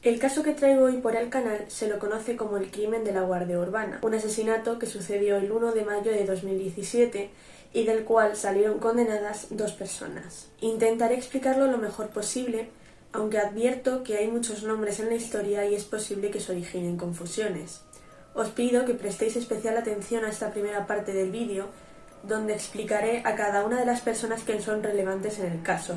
El caso que traigo hoy por el canal se lo conoce como el crimen de la Guardia Urbana, un asesinato que sucedió el 1 de mayo de 2017 y del cual salieron condenadas 2 personas. Intentaré explicarlo lo mejor posible, aunque advierto que hay muchos nombres en la historia y es posible que se originen confusiones. Os pido que prestéis especial atención a esta primera parte del vídeo, donde explicaré a cada una de las personas que son relevantes en el caso.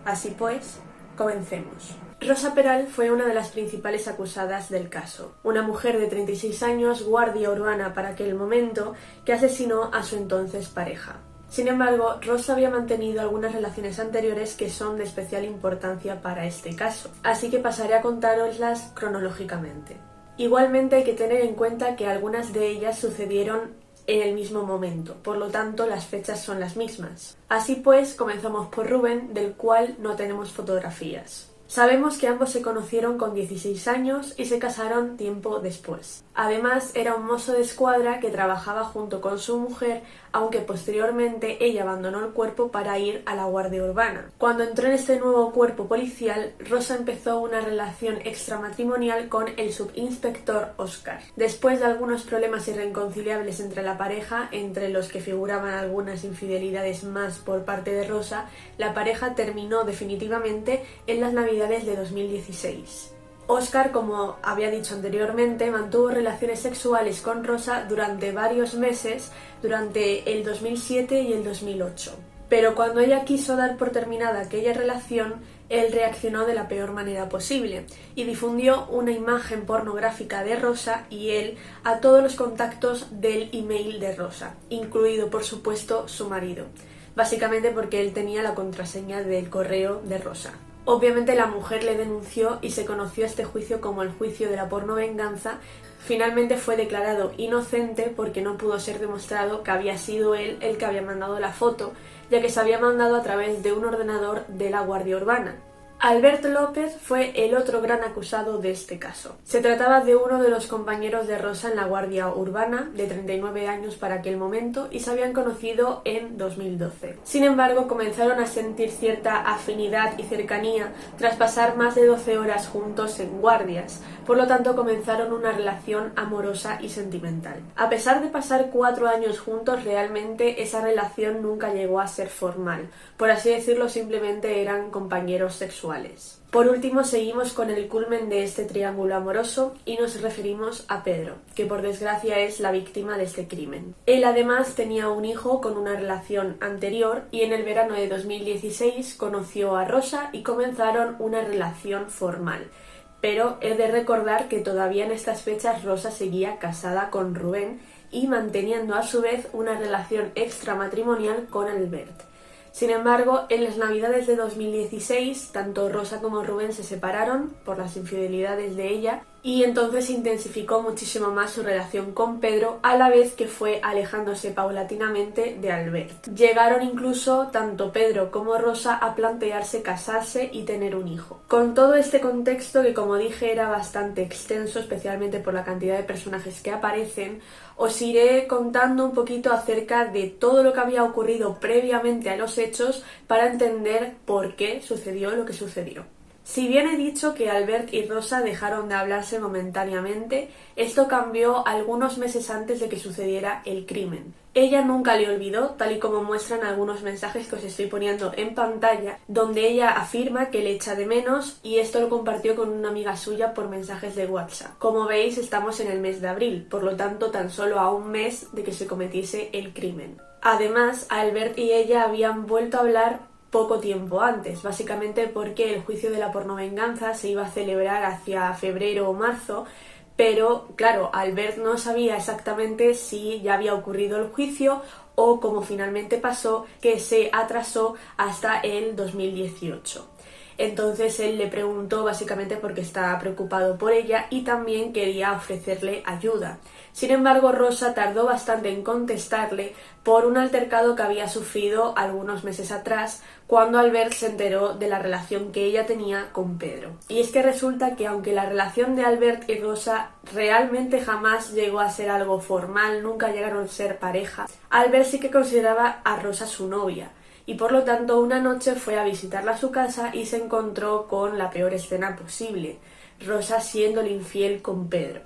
Así pues, comencemos. Rosa Peral fue una de las principales acusadas del caso, una mujer de 36 años, guardia urbana para aquel momento, que asesinó a su entonces pareja. Sin embargo, Rosa había mantenido algunas relaciones anteriores que son de especial importancia para este caso, así que pasaré a contároslas cronológicamente. Igualmente hay que tener en cuenta que algunas de ellas sucedieron en el mismo momento, por lo tanto las fechas son las mismas. Así pues, comenzamos por Rubén, del cual no tenemos fotografías. Sabemos que ambos se conocieron con 16 años y se casaron tiempo después. Además, era un mozo de escuadra que trabajaba junto con su mujer, aunque posteriormente ella abandonó el cuerpo para ir a la Guardia Urbana. Cuando entró en este nuevo cuerpo policial, Rosa empezó una relación extramatrimonial con el subinspector Óscar. Después de algunos problemas irreconciliables entre la pareja, entre los que figuraban algunas infidelidades más por parte de Rosa, la pareja terminó definitivamente en las Navidades de 2016. Óscar, como había dicho anteriormente, mantuvo relaciones sexuales con Rosa durante varios meses, durante el 2007 y el 2008. Pero cuando ella quiso dar por terminada aquella relación, él reaccionó de la peor manera posible y difundió una imagen pornográfica de Rosa y él a todos los contactos del email de Rosa, incluido por supuesto su marido, básicamente porque él tenía la contraseña del correo de Rosa. Obviamente la mujer le denunció y se conoció este juicio como el juicio de la pornovenganza. Finalmente fue declarado inocente porque no pudo ser demostrado que había sido él el que había mandado la foto, ya que se había mandado a través de un ordenador de la Guardia Urbana. Alberto López fue el otro gran acusado de este caso. Se trataba de uno de los compañeros de Rosa en la Guardia Urbana, de 39 años para aquel momento, y se habían conocido en 2012. Sin embargo, comenzaron a sentir cierta afinidad y cercanía tras pasar más de 12 horas juntos en guardias, por lo tanto comenzaron una relación amorosa y sentimental. A pesar de pasar 4 años juntos, realmente esa relación nunca llegó a ser formal. Por así decirlo, simplemente eran compañeros sexuales. Por último, seguimos con el culmen de este triángulo amoroso y nos referimos a Pedro, que por desgracia es la víctima de este crimen. Él además tenía un hijo con una relación anterior y en el verano de 2016 conoció a Rosa y comenzaron una relación formal. Pero he de recordar que todavía en estas fechas Rosa seguía casada con Rubén y manteniendo a su vez una relación extramatrimonial con Albert. Sin embargo, en las Navidades de 2016, tanto Rosa como Rubén se separaron por las infidelidades de ella y entonces intensificó muchísimo más su relación con Pedro, a la vez que fue alejándose paulatinamente de Albert. Llegaron incluso tanto Pedro como Rosa a plantearse casarse y tener un hijo. Con todo este contexto, que como dije era bastante extenso, especialmente por la cantidad de personajes que aparecen, os iré contando un poquito acerca de todo lo que había ocurrido previamente a los hechos para entender por qué sucedió lo que sucedió. Si bien he dicho que Albert y Rosa dejaron de hablarse momentáneamente, esto cambió algunos meses antes de que sucediera el crimen. Ella nunca le olvidó, tal y como muestran algunos mensajes que os estoy poniendo en pantalla, donde ella afirma que le echa de menos y esto lo compartió con una amiga suya por mensajes de WhatsApp. Como veis, estamos en el mes de abril, por lo tanto tan solo a un mes de que se cometiese el crimen. Además, Albert y ella habían vuelto a hablar poco tiempo antes, básicamente porque el juicio de la pornovenganza se iba a celebrar hacia febrero o marzo, pero claro, Albert no sabía exactamente si ya había ocurrido el juicio o como finalmente pasó, que se atrasó hasta el 2018. Entonces él le preguntó básicamente porque estaba preocupado por ella y también quería ofrecerle ayuda. Sin embargo, Rosa tardó bastante en contestarle por un altercado que había sufrido algunos meses atrás cuando Albert se enteró de la relación que ella tenía con Pedro. Y es que resulta que aunque la relación de Albert y Rosa realmente jamás llegó a ser algo formal, nunca llegaron a ser pareja, Albert sí que consideraba a Rosa su novia. Y por lo tanto una noche fue a visitarla a su casa y se encontró con la peor escena posible. Rosa siéndole infiel con Pedro.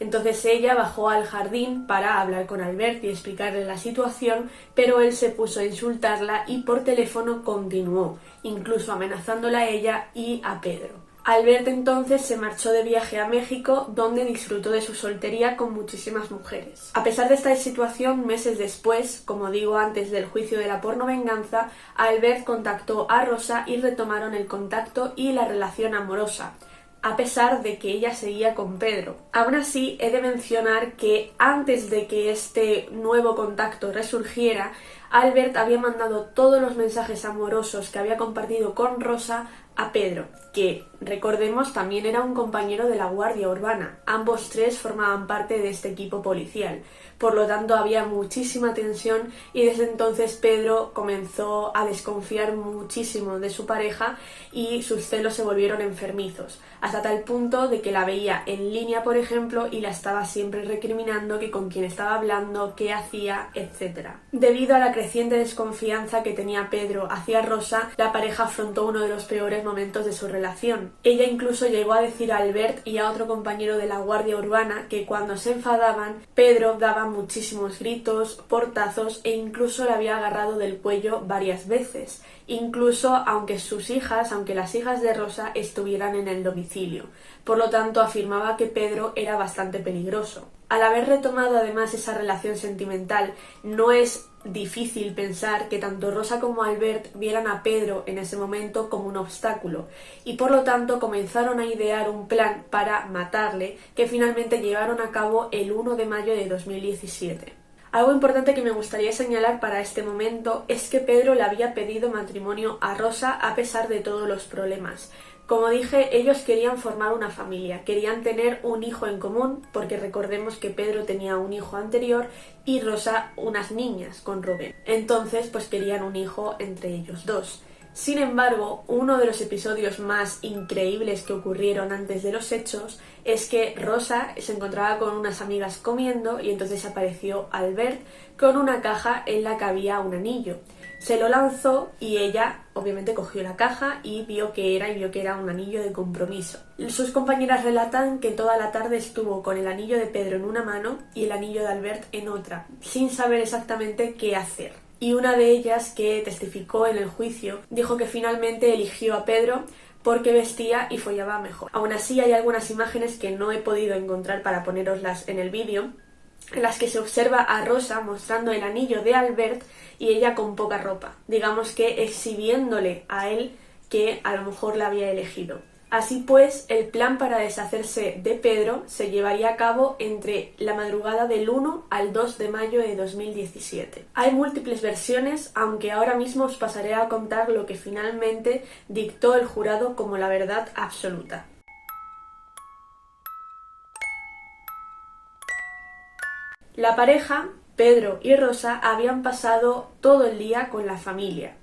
Entonces ella bajó al jardín para hablar con Albert y explicarle la situación, pero él se puso a insultarla y por teléfono continuó, incluso amenazándola a ella y a Pedro. Albert entonces se marchó de viaje a México, donde disfrutó de su soltería con muchísimas mujeres. A pesar de esta situación, meses después, como digo antes del juicio de la pornovenganza, Albert contactó a Rosa y retomaron el contacto y la relación amorosa, a pesar de que ella seguía con Pedro. Aún así, he de mencionar que antes de que este nuevo contacto resurgiera, Albert había mandado todos los mensajes amorosos que había compartido con Rosa a Pedro, que, recordemos, también era un compañero de la Guardia Urbana. Ambos tres formaban parte de este equipo policial. Por lo tanto, había muchísima tensión y desde entonces Pedro comenzó a desconfiar muchísimo de su pareja y sus celos se volvieron enfermizos, hasta tal punto de que la veía en línea, por ejemplo, y la estaba siempre recriminando que con quién estaba hablando, qué hacía, etc. Debido a la creciente desconfianza que tenía Pedro hacia Rosa, la pareja afrontó uno de los peores momentos de su relación. Ella incluso llegó a decir a Albert y a otro compañero de la Guardia Urbana que cuando se enfadaban, Pedro daba muchísimos gritos, portazos e incluso le había agarrado del cuello varias veces, incluso aunque las hijas de Rosa estuvieran en el domicilio. Por lo tanto, afirmaba que Pedro era bastante peligroso. Al haber retomado además esa relación sentimental, no es difícil pensar que tanto Rosa como Albert vieran a Pedro en ese momento como un obstáculo y por lo tanto comenzaron a idear un plan para matarle que finalmente llevaron a cabo el 1 de mayo de 2017. Algo importante que me gustaría señalar para este momento es que Pedro le había pedido matrimonio a Rosa a pesar de todos los problemas. Como dije, ellos querían formar una familia, querían tener un hijo en común, porque recordemos que Pedro tenía un hijo anterior y Rosa unas niñas con Rubén. Entonces, pues querían un hijo entre ellos dos. Sin embargo, uno de los episodios más increíbles que ocurrieron antes de los hechos es que Rosa se encontraba con unas amigas comiendo y entonces apareció Albert con una caja en la que había un anillo. Se lo lanzó y ella obviamente cogió la caja y vio que era un anillo de compromiso. Sus compañeras relatan que toda la tarde estuvo con el anillo de Pedro en una mano y el anillo de Albert en otra, sin saber exactamente qué hacer. Y una de ellas, que testificó en el juicio, dijo que finalmente eligió a Pedro porque vestía y follaba mejor. Aún así, hay algunas imágenes que no he podido encontrar para poneroslas en el vídeo, en las que se observa a Rosa mostrando el anillo de Albert y ella con poca ropa, digamos que exhibiéndole a él que a lo mejor la había elegido. Así pues, el plan para deshacerse de Pedro se llevaría a cabo entre la madrugada del 1 al 2 de mayo de 2017. Hay múltiples versiones, aunque ahora mismo os pasaré a contar lo que finalmente dictó el jurado como la verdad absoluta. La pareja, Pedro y Rosa, habían pasado todo el día con la familia.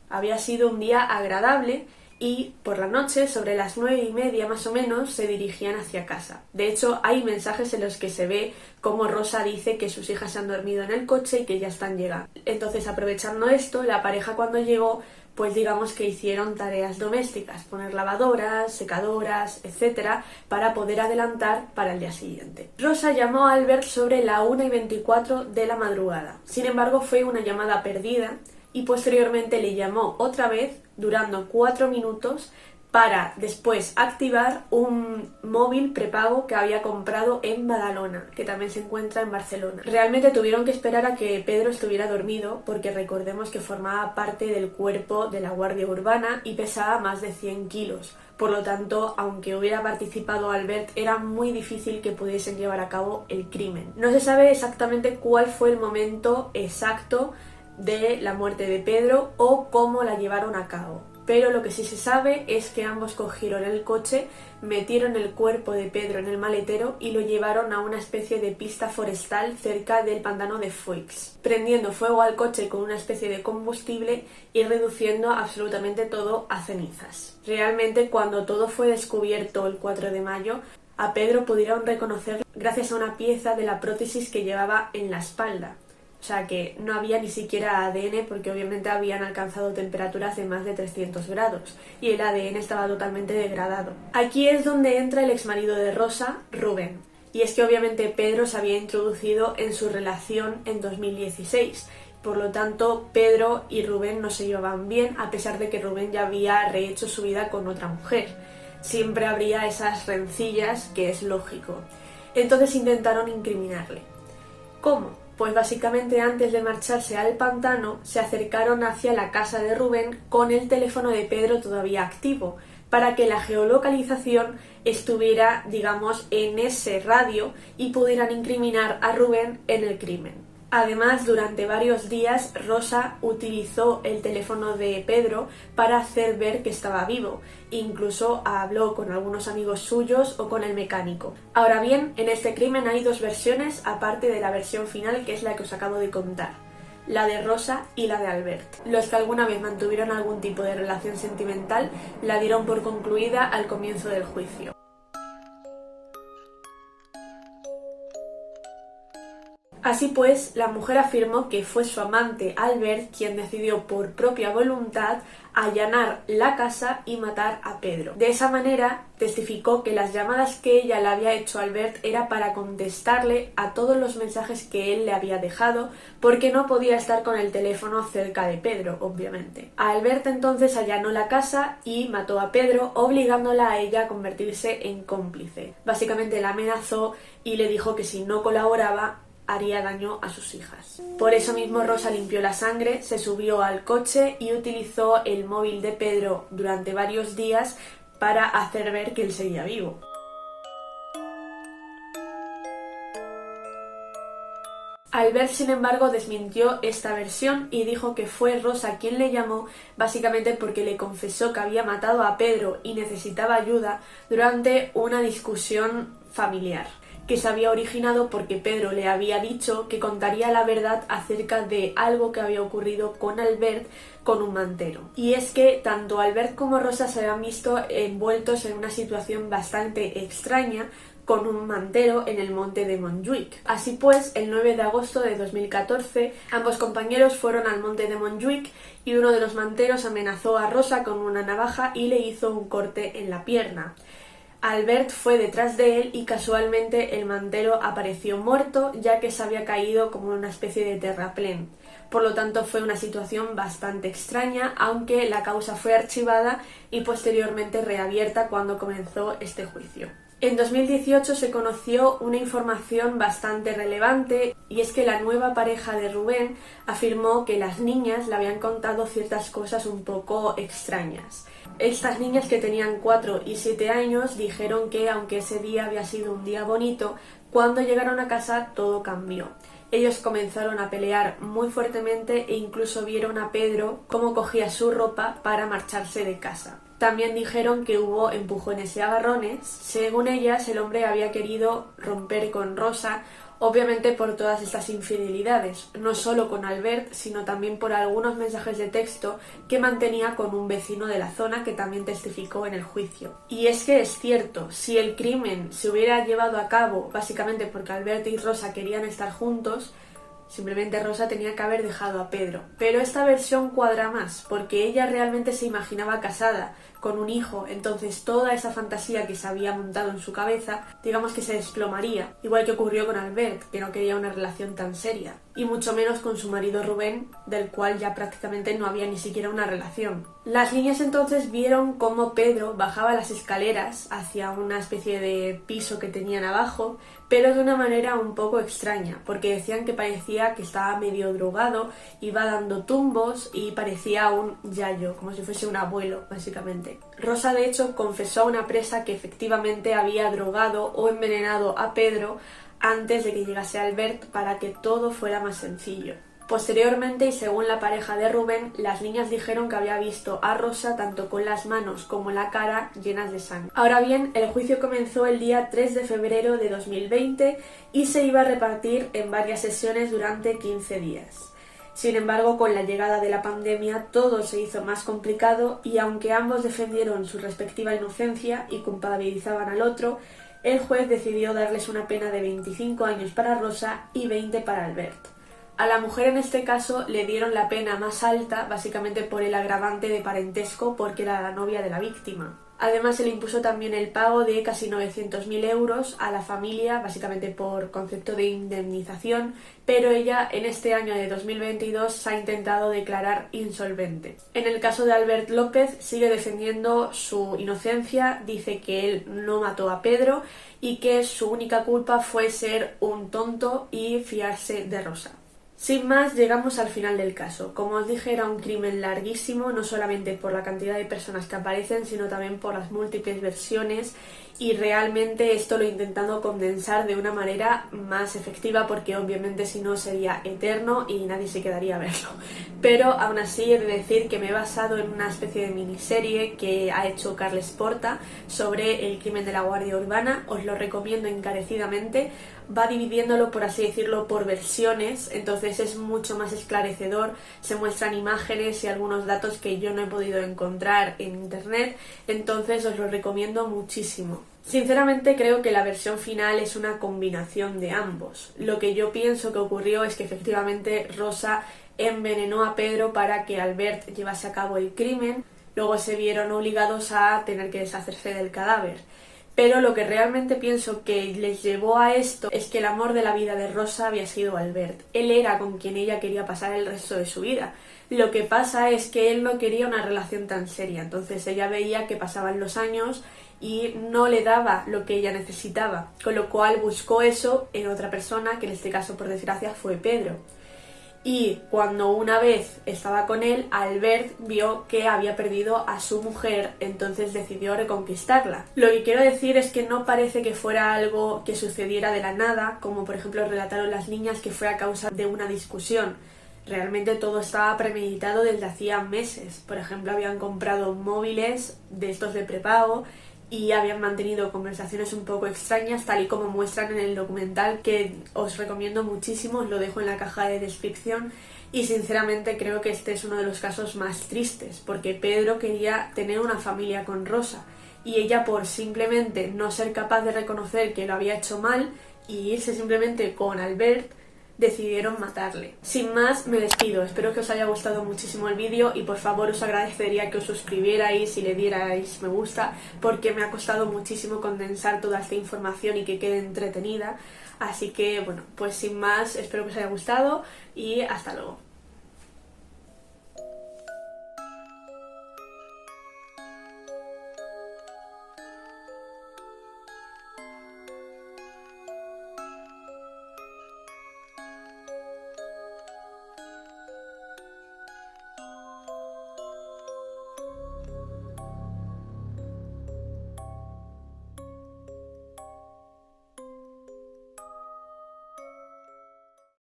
Había sido un día agradable y por la noche, sobre las 9:30 más o menos, se dirigían hacia casa. De hecho, hay mensajes en los que se ve cómo Rosa dice que sus hijas se han dormido en el coche y que ya están llegando. Entonces, aprovechando esto, la pareja cuando llegó, pues digamos que hicieron tareas domésticas, poner lavadoras, secadoras, etcétera, para poder adelantar para el día siguiente. Rosa llamó a Albert sobre la 1:24 de la madrugada. Sin embargo, fue una llamada perdida y posteriormente le llamó otra vez, durando 4 minutos, para después activar un móvil prepago que había comprado en Badalona, que también se encuentra en Barcelona. Realmente tuvieron que esperar a que Pedro estuviera dormido, porque recordemos que formaba parte del cuerpo de la Guardia Urbana y pesaba más de 100 kilos. Por lo tanto, aunque hubiera participado Albert, era muy difícil que pudiesen llevar a cabo el crimen. No se sabe exactamente cuál fue el momento exacto de la muerte de Pedro o cómo la llevaron a cabo. Pero lo que sí se sabe es que ambos cogieron el coche, metieron el cuerpo de Pedro en el maletero y lo llevaron a una especie de pista forestal cerca del pantano de Foix, prendiendo fuego al coche con una especie de combustible y reduciendo absolutamente todo a cenizas. Realmente, cuando todo fue descubierto el 4 de mayo, a Pedro pudieron reconocer gracias a una pieza de la prótesis que llevaba en la espalda. O sea que no había ni siquiera ADN porque obviamente habían alcanzado temperaturas de más de 300 grados y el ADN estaba totalmente degradado. Aquí es donde entra el exmarido de Rosa, Rubén. Y es que obviamente Pedro se había introducido en su relación en 2016. Por lo tanto, Pedro y Rubén no se llevaban bien, a pesar de que Rubén ya había rehecho su vida con otra mujer. Siempre habría esas rencillas, que es lógico. Entonces intentaron incriminarle. ¿Cómo? Pues básicamente antes de marcharse al pantano, se acercaron hacia la casa de Rubén con el teléfono de Pedro todavía activo, para que la geolocalización estuviera, digamos, en ese radio y pudieran incriminar a Rubén en el crimen. Además, durante varios días, Rosa utilizó el teléfono de Pedro para hacer ver que estaba vivo. Incluso habló con algunos amigos suyos o con el mecánico. Ahora bien, en este crimen hay dos versiones, aparte de la versión final, que es la que os acabo de contar. La de Rosa y la de Albert. Los que alguna vez mantuvieron algún tipo de relación sentimental la dieron por concluida al comienzo del juicio. Así pues, la mujer afirmó que fue su amante Albert quien decidió por propia voluntad allanar la casa y matar a Pedro. De esa manera, testificó que las llamadas que ella le había hecho a Albert era para contestarle a todos los mensajes que él le había dejado, porque no podía estar con el teléfono cerca de Pedro, obviamente. Albert entonces allanó la casa y mató a Pedro, obligándola a ella a convertirse en cómplice. Básicamente la amenazó y le dijo que si no colaboraba, haría daño a sus hijas. Por eso mismo Rosa limpió la sangre, se subió al coche y utilizó el móvil de Pedro durante varios días para hacer ver que él seguía vivo. Albert, sin embargo, desmintió esta versión y dijo que fue Rosa quien le llamó, básicamente porque le confesó que había matado a Pedro y necesitaba ayuda durante una discusión familiar, que se había originado porque Pedro le había dicho que contaría la verdad acerca de algo que había ocurrido con Albert con un mantero. Y es que tanto Albert como Rosa se habían visto envueltos en una situación bastante extraña con un mantero en el monte de Montjuic. Así pues, el 9 de agosto de 2014, ambos compañeros fueron al monte de Montjuic y uno de los manteros amenazó a Rosa con una navaja y le hizo un corte en la pierna. Albert fue detrás de él y casualmente el mantero apareció muerto, ya que se había caído como una especie de terraplén. Por lo tanto, fue una situación bastante extraña, aunque la causa fue archivada y posteriormente reabierta cuando comenzó este juicio. En 2018 se conoció una información bastante relevante, y es que la nueva pareja de Rubén afirmó que las niñas le habían contado ciertas cosas un poco extrañas. Estas niñas, que tenían 4 y 7 años, dijeron que aunque ese día había sido un día bonito, cuando llegaron a casa todo cambió. Ellos comenzaron a pelear muy fuertemente e incluso vieron a Pedro cómo cogía su ropa para marcharse de casa. También dijeron que hubo empujones y agarrones. Según ellas, el hombre había querido romper con Rosa, obviamente por todas estas infidelidades, no solo con Albert, sino también por algunos mensajes de texto que mantenía con un vecino de la zona que también testificó en el juicio. Y es que es cierto, si el crimen se hubiera llevado a cabo básicamente porque Albert y Rosa querían estar juntos, simplemente Rosa tenía que haber dejado a Pedro. Pero esta versión cuadra más, porque ella realmente se imaginaba casada, con un hijo, entonces toda esa fantasía que se había montado en su cabeza, digamos que se desplomaría, igual que ocurrió con Albert, que no quería una relación tan seria, y mucho menos con su marido Rubén, del cual ya prácticamente no había ni siquiera una relación. Las niñas entonces vieron cómo Pedro bajaba las escaleras hacia una especie de piso que tenían abajo, pero de una manera un poco extraña, porque decían que parecía que estaba medio drogado, iba dando tumbos y parecía un yayo, como si fuese un abuelo, básicamente. Rosa, de hecho, confesó a una presa que efectivamente había drogado o envenenado a Pedro antes de que llegase Albert para que todo fuera más sencillo. Posteriormente, y según la pareja de Rubén, las niñas dijeron que había visto a Rosa tanto con las manos como la cara llenas de sangre. Ahora bien, el juicio comenzó el día 3 de febrero de 2020 y se iba a repartir en varias sesiones durante 15 días. Sin embargo, con la llegada de la pandemia todo se hizo más complicado y aunque ambos defendieron su respectiva inocencia y culpabilizaban al otro, el juez decidió darles una pena de 25 años para Rosa y 20 para Albert. A la mujer en este caso le dieron la pena más alta, básicamente por el agravante de parentesco, porque era la novia de la víctima. Además, se le impuso también el pago de casi 900.000 euros a la familia, básicamente por concepto de indemnización, pero ella en este año de 2022 se ha intentado declarar insolvente. En el caso de Albert López sigue defendiendo su inocencia, dice que él no mató a Pedro y que su única culpa fue ser un tonto y fiarse de Rosa. Sin más, llegamos al final del caso. Como os dije, era un crimen larguísimo, no solamente por la cantidad de personas que aparecen, sino también por las múltiples versiones, y realmente esto lo he intentado condensar de una manera más efectiva, porque obviamente si no sería eterno y nadie se quedaría a verlo. Pero aún así he de decir que me he basado en una especie de miniserie que ha hecho Carles Porta sobre el crimen de la Guardia Urbana. Os lo recomiendo encarecidamente. Va dividiéndolo, por así decirlo, por versiones, entonces es mucho más esclarecedor, se muestran imágenes y algunos datos que yo no he podido encontrar en internet, entonces os lo recomiendo muchísimo. Sinceramente creo que la versión final es una combinación de ambos. Lo que yo pienso que ocurrió es que efectivamente Rosa envenenó a Pedro para que Albert llevase a cabo el crimen, luego se vieron obligados a tener que deshacerse del cadáver. Pero lo que realmente pienso que les llevó a esto es que el amor de la vida de Rosa había sido Albert. Él era con quien ella quería pasar el resto de su vida. Lo que pasa es que él no quería una relación tan seria, entonces ella veía que pasaban los años y no le daba lo que ella necesitaba, con lo cual buscó eso en otra persona, que en este caso, por desgracia, fue Pedro. Y cuando una vez estaba con él, Albert vio que había perdido a su mujer, entonces decidió reconquistarla. Lo que quiero decir es que no parece que fuera algo que sucediera de la nada, como por ejemplo relataron las niñas, que fue a causa de una discusión. Realmente todo estaba premeditado desde hacía meses. Por ejemplo, habían comprado móviles de estos de prepago y habían mantenido conversaciones un poco extrañas, tal y como muestran en el documental, que os recomiendo muchísimo, os lo dejo en la caja de descripción. Y sinceramente creo que este es uno de los casos más tristes, porque Pedro quería tener una familia con Rosa y ella, por simplemente no ser capaz de reconocer que lo había hecho mal y irse simplemente con Albert, decidieron matarle. Sin más, me despido. Espero que os haya gustado muchísimo el vídeo y por favor os agradecería que os suscribierais y le dierais me gusta, porque me ha costado muchísimo condensar toda esta información y que quede entretenida. Así que bueno, pues sin más, espero que os haya gustado y hasta luego.